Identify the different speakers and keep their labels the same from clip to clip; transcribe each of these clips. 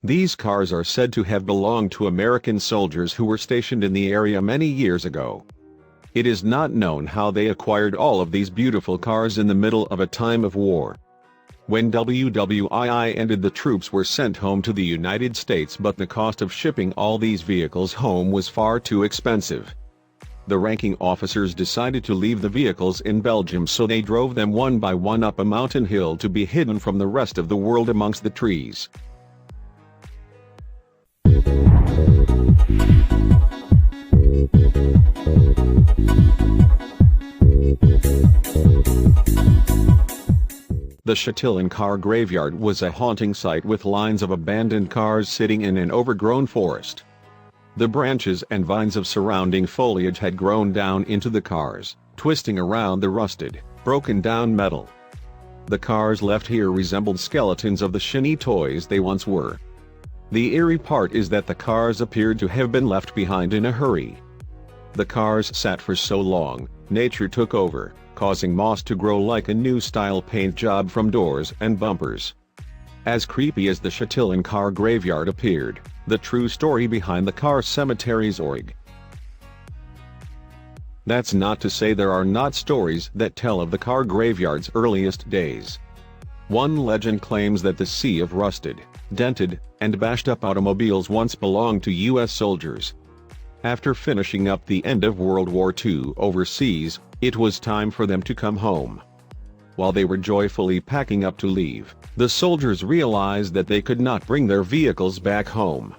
Speaker 1: These cars are said to have belonged to American soldiers who were stationed in the area many years ago. It is not known how they acquired all of these beautiful cars in the middle of a time of war. When WWII ended, the troops were sent home to the United States, but the cost of shipping all these vehicles home was far too expensive. The ranking officers decided to leave the vehicles in Belgium, so they drove them one by one up a mountain hill to be hidden from the rest of the world amongst the trees. The Chatillon car graveyard was a haunting sight, with lines of abandoned cars sitting in an overgrown forest. The branches and vines of surrounding foliage had grown down into the cars, twisting around the rusted, broken-down metal. The cars left here resembled skeletons of the shiny toys they once were. The eerie part is that the cars appeared to have been left behind in a hurry. The cars sat for so long, nature took over, causing moss to grow like a new-style paint job from doors and bumpers. As creepy as the Chatillon car graveyard appeared, the true story behind the car cemetery's org. That's not to say there are not stories that tell of the car graveyard's earliest days. One legend claims that the sea of rusted, dented, and bashed-up automobiles once belonged to U.S. soldiers. After finishing up the end of World War II overseas, it was time for them to come home. While they were joyfully packing up to leave, the soldiers realized that they could not bring their vehicles back home.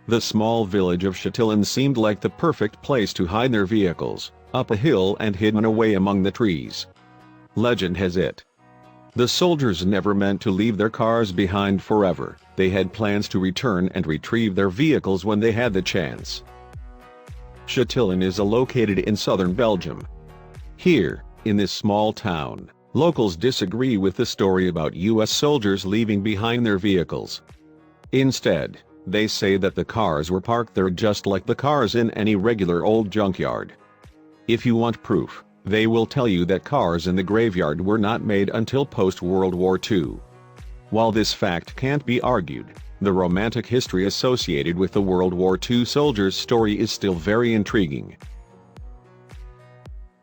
Speaker 1: The small village of Chatillon seemed like the perfect place to hide their vehicles, up a hill and hidden away among the trees. Legend has it, the soldiers never meant to leave their cars behind forever. They had plans to return and retrieve their vehicles when they had the chance. Chatillon is located in southern Belgium. Here, in this small town, locals disagree with the story about U.S. soldiers leaving behind their vehicles. Instead, they say that the cars were parked there just like the cars in any regular old junkyard. If you want proof, they will tell you that cars in the graveyard were not made until post-World War II. While this fact can't be argued, the romantic history associated with the World War II soldiers' story is still very intriguing.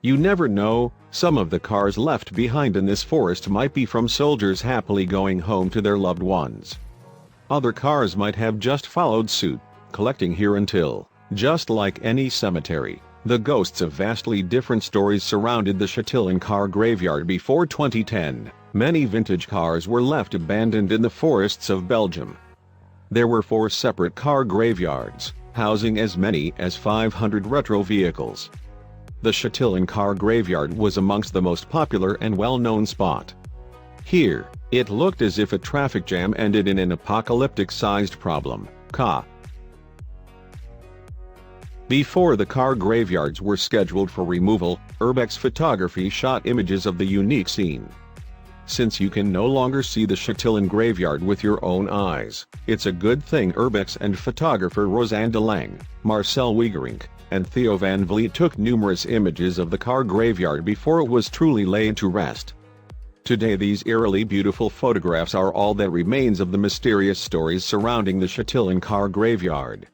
Speaker 1: You never know, some of the cars left behind in this forest might be from soldiers happily going home to their loved ones. Other cars might have just followed suit, collecting here until, just like any cemetery, the ghosts of vastly different stories surrounded the Chatillon car graveyard before 2010. Many vintage cars were left abandoned in the forests of Belgium. There were 4 separate car graveyards, housing as many as 500 retro vehicles. The Chatillon car graveyard was amongst the most popular and well-known spot. Here, it looked as if a traffic jam ended in an apocalyptic-sized problem. Before the car graveyards were scheduled for removal, Urbex Photography shot images of the unique scene. Since you can no longer see the Chatillon graveyard with your own eyes, it's a good thing Urbex and photographer Rosanne de Lang, Marcel Wiegerink, and Theo van Vliet took numerous images of the car graveyard before it was truly laid to rest. Today these eerily beautiful photographs are all that remains of the mysterious stories surrounding the Chatillon car graveyard.